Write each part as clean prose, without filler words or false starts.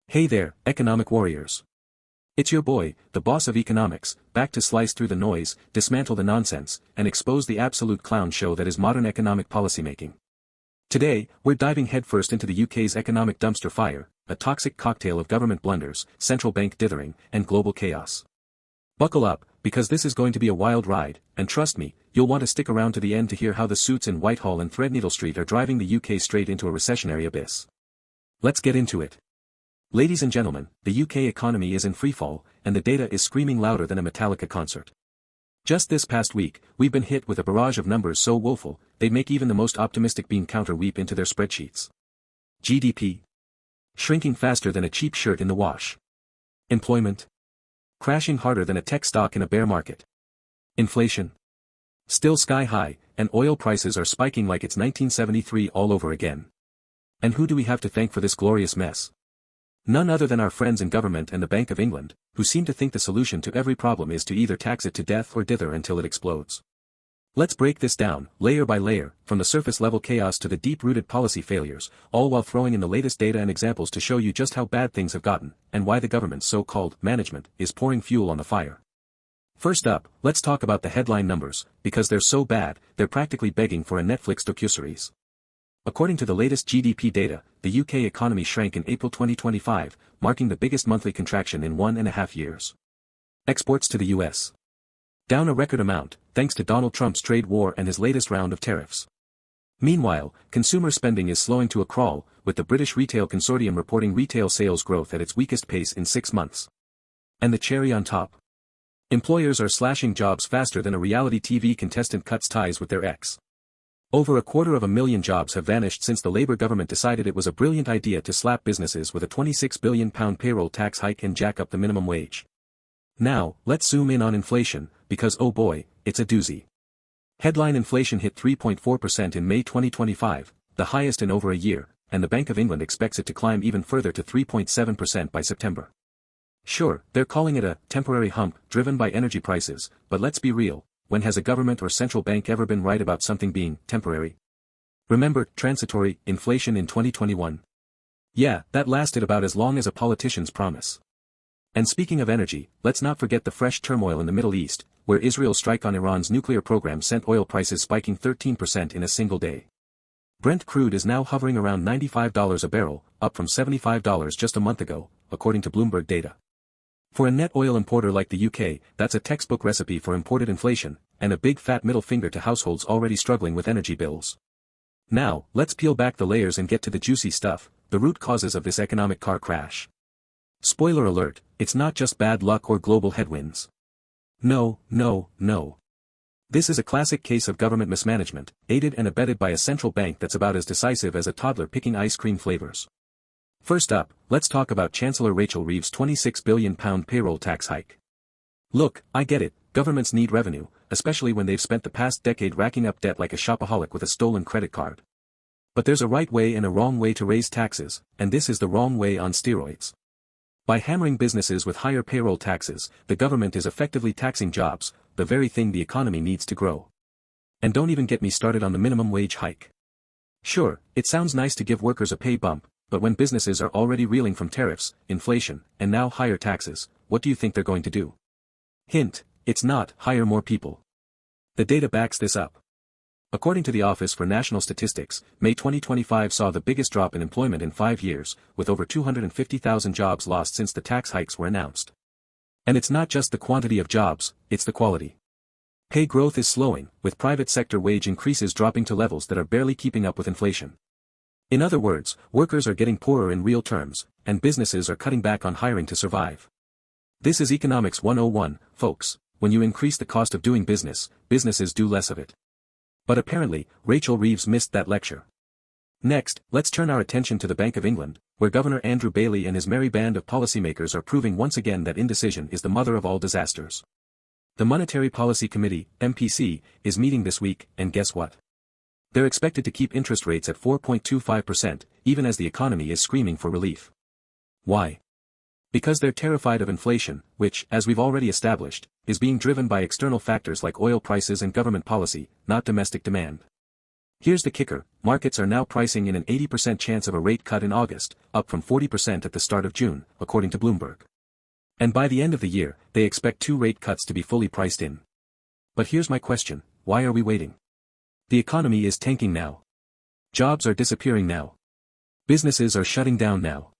Hey there, economic warriors. It's your boy, the boss of economics, back to slice through the noise, dismantle the nonsense, and expose the absolute clown show that is modern economic policymaking. Today, we're diving headfirst into the UK's economic dumpster fire, a toxic cocktail of government blunders, central bank dithering, and global chaos. Buckle up, because this is going to be a wild ride, and trust me, you'll want to stick around to the end to hear how the suits in Whitehall and Threadneedle Street are driving the UK straight into a recessionary abyss. Let's get into it. Ladies and gentlemen, the UK economy is in freefall, and the data is screaming louder than a Metallica concert. Just this past week, we've been hit with a barrage of numbers so woeful, they'd make even the most optimistic bean counter weep into their spreadsheets. GDP. Shrinking faster than a cheap shirt in the wash. Employment. Crashing harder than a tech stock in a bear market. Inflation. Still sky high, and oil prices are spiking like it's 1973 all over again. And who do we have to thank for this glorious mess? None other than our friends in government and the Bank of England, who seem to think the solution to every problem is to either tax it to death or dither until it explodes. Let's break this down, layer by layer, from the surface-level chaos to the deep-rooted policy failures, all while throwing in the latest data and examples to show you just how bad things have gotten, and why the government's so-called management is pouring fuel on the fire. First up, let's talk about the headline numbers, because they're so bad, they're practically begging for a Netflix docuseries. According to the latest GDP data, the UK economy shrank in April 2025, marking the biggest monthly contraction in 1.5 years. Exports to the US. Down a record amount, thanks to Donald Trump's trade war and his latest round of tariffs. Meanwhile, consumer spending is slowing to a crawl, with the British Retail Consortium reporting retail sales growth at its weakest pace in 6 months. And the cherry on top? Employers are slashing jobs faster than a reality TV contestant cuts ties with their ex. Over 250,000 jobs have vanished since the Labour government decided it was a brilliant idea to slap businesses with a £26 billion payroll tax hike and jack up the minimum wage. Now, let's zoom in on inflation, because oh boy, it's a doozy. Headline inflation hit 3.4% in May 2025, the highest in over a year, and the Bank of England expects it to climb even further to 3.7% by September. Sure, they're calling it a temporary hump driven by energy prices, but let's be real. When has a government or central bank ever been right about something being temporary? Remember transitory inflation in 2021? Yeah, that lasted about as long as a politician's promise. And speaking of energy, let's not forget the fresh turmoil in the Middle East, where Israel's strike on Iran's nuclear program sent oil prices spiking 13% in a single day. Brent crude is now hovering around $95 a barrel, up from $75 just a month ago, according to Bloomberg data. For a net oil importer like the UK, that's a textbook recipe for imported inflation, and a big fat middle finger to households already struggling with energy bills. Now, let's peel back the layers and get to the juicy stuff, the root causes of this economic car crash. Spoiler alert, it's not just bad luck or global headwinds. No. This is a classic case of government mismanagement, aided and abetted by a central bank that's about as decisive as a toddler picking ice cream flavors. First up, let's talk about Chancellor Rachel Reeves' £26 billion payroll tax hike. Look, I get it, governments need revenue, especially when they've spent the past decade racking up debt like a shopaholic with a stolen credit card. But there's a right way and a wrong way to raise taxes, and this is the wrong way on steroids. By hammering businesses with higher payroll taxes, the government is effectively taxing jobs, the very thing the economy needs to grow. And don't even get me started on the minimum wage hike. Sure, it sounds nice to give workers a pay bump, but when businesses are already reeling from tariffs, inflation, and now higher taxes, what do you think they're going to do? Hint, it's not hire more people. The data backs this up. According to the Office for National Statistics, May 2025 saw the biggest drop in employment in 5 years, with over 250,000 jobs lost since the tax hikes were announced. And it's not just the quantity of jobs, it's the quality. Pay growth is slowing, with private sector wage increases dropping to levels that are barely keeping up with inflation. In other words, workers are getting poorer in real terms, and businesses are cutting back on hiring to survive. This is Economics 101, folks. When you increase the cost of doing business, businesses do less of it. But apparently, Rachel Reeves missed that lecture. Next, let's turn our attention to the Bank of England, where Governor Andrew Bailey and his merry band of policymakers are proving once again that indecision is the mother of all disasters. The Monetary Policy Committee, MPC, is meeting this week, and guess what? They're expected to keep interest rates at 4.25%, even as the economy is screaming for relief. Why? Because they're terrified of inflation, which, as we've already established, is being driven by external factors like oil prices and government policy, not domestic demand. Here's the kicker, markets are now pricing in an 80% chance of a rate cut in August, up from 40% at the start of June, according to Bloomberg. And by the end of the year, they expect 2 rate cuts to be fully priced in. But here's my question, why are we waiting? The economy is tanking now. Jobs are disappearing now. Businesses are shutting down now.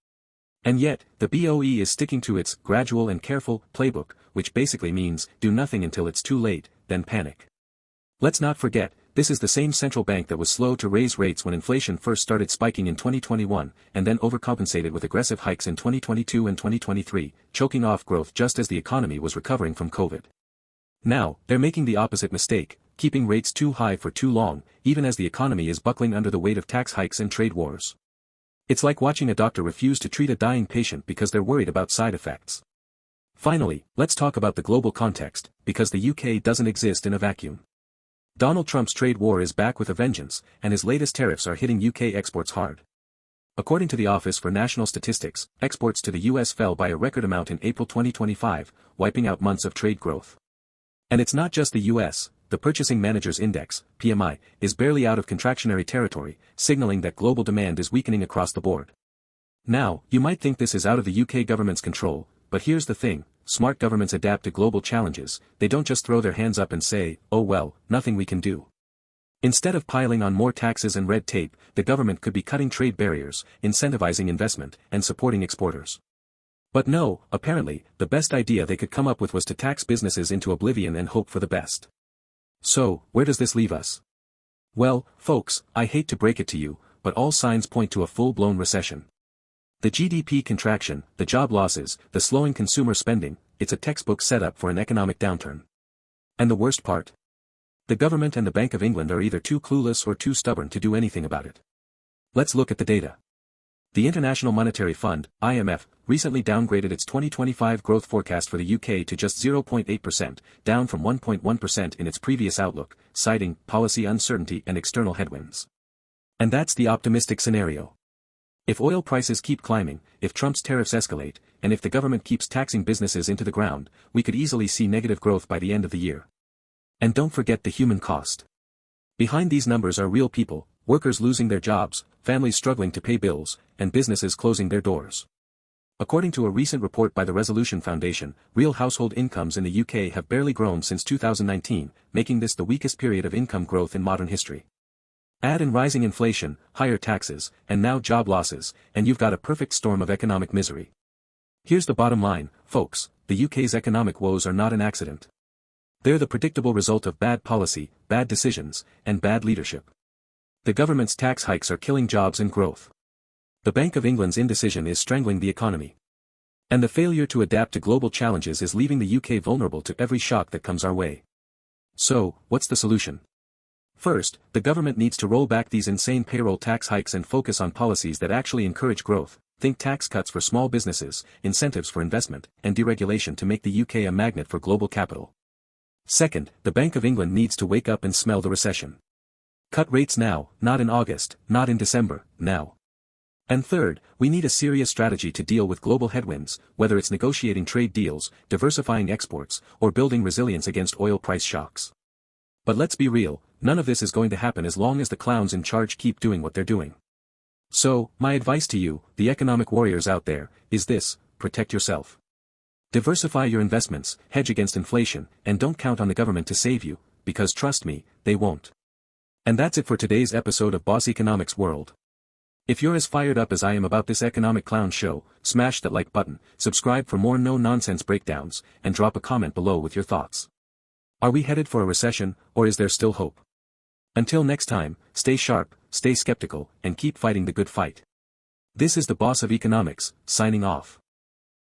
And yet, the BOE is sticking to its gradual and careful playbook, which basically means do nothing until it's too late, then panic. Let's not forget, this is the same central bank that was slow to raise rates when inflation first started spiking in 2021, and then overcompensated with aggressive hikes in 2022 and 2023, choking off growth just as the economy was recovering from COVID. Now, they're making the opposite mistake, keeping rates too high for too long, even as the economy is buckling under the weight of tax hikes and trade wars. It's like watching a doctor refuse to treat a dying patient because they're worried about side effects. Finally, let's talk about the global context, because the UK doesn't exist in a vacuum. Donald Trump's trade war is back with a vengeance, and his latest tariffs are hitting UK exports hard. According to the Office for National Statistics, exports to the US fell by a record amount in April 2025, wiping out months of trade growth. And it's not just the US, the Purchasing Managers' Index, PMI, is barely out of contractionary territory, signaling that global demand is weakening across the board. Now, you might think this is out of the UK government's control, but here's the thing. Smart governments adapt to global challenges, they don't just throw their hands up and say, oh well, nothing we can do. Instead of piling on more taxes and red tape, the government could be cutting trade barriers, incentivizing investment, and supporting exporters. But no, apparently, the best idea they could come up with was to tax businesses into oblivion and hope for the best. So, where does this leave us? Well, folks, I hate to break it to you, but all signs point to a full-blown recession. The GDP contraction, the job losses, the slowing consumer spending, it's a textbook setup for an economic downturn. And the worst part? The government and the Bank of England are either too clueless or too stubborn to do anything about it. Let's look at the data. The International Monetary Fund, IMF, recently downgraded its 2025 growth forecast for the UK to just 0.8%, down from 1.1% in its previous outlook, citing policy uncertainty and external headwinds. And that's the optimistic scenario. If oil prices keep climbing, if Trump's tariffs escalate, and if the government keeps taxing businesses into the ground, we could easily see negative growth by the end of the year. And don't forget the human cost. Behind these numbers are real people, workers losing their jobs, families struggling to pay bills, and businesses closing their doors. According to a recent report by the Resolution Foundation, real household incomes in the UK have barely grown since 2019, making this the weakest period of income growth in modern history. Add in rising inflation, higher taxes, and now job losses, and you've got a perfect storm of economic misery. Here's the bottom line, folks, the UK's economic woes are not an accident. They're the predictable result of bad policy, bad decisions, and bad leadership. The government's tax hikes are killing jobs and growth. The Bank of England's indecision is strangling the economy. And the failure to adapt to global challenges is leaving the UK vulnerable to every shock that comes our way. So, what's the solution? First, the government needs to roll back these insane payroll tax hikes and focus on policies that actually encourage growth. Think tax cuts for small businesses, incentives for investment, and deregulation to make the UK a magnet for global capital. Second, the Bank of England needs to wake up and smell the recession. Cut rates now, not in August, not in December, now. And third, we need a serious strategy to deal with global headwinds, whether it's negotiating trade deals, diversifying exports, or building resilience against oil price shocks. But let's be real, none of this is going to happen as long as the clowns in charge keep doing what they're doing. So, my advice to you, the economic warriors out there, is this: protect yourself. Diversify your investments, hedge against inflation, and don't count on the government to save you, because trust me, they won't. And that's it for today's episode of Boss Economics World. If you're as fired up as I am about this economic clown show, smash that like button, subscribe for more no-nonsense breakdowns, and drop a comment below with your thoughts. Are we headed for a recession, or is there still hope? Until next time, stay sharp, stay skeptical, and keep fighting the good fight. This is the Boss of Economics, signing off.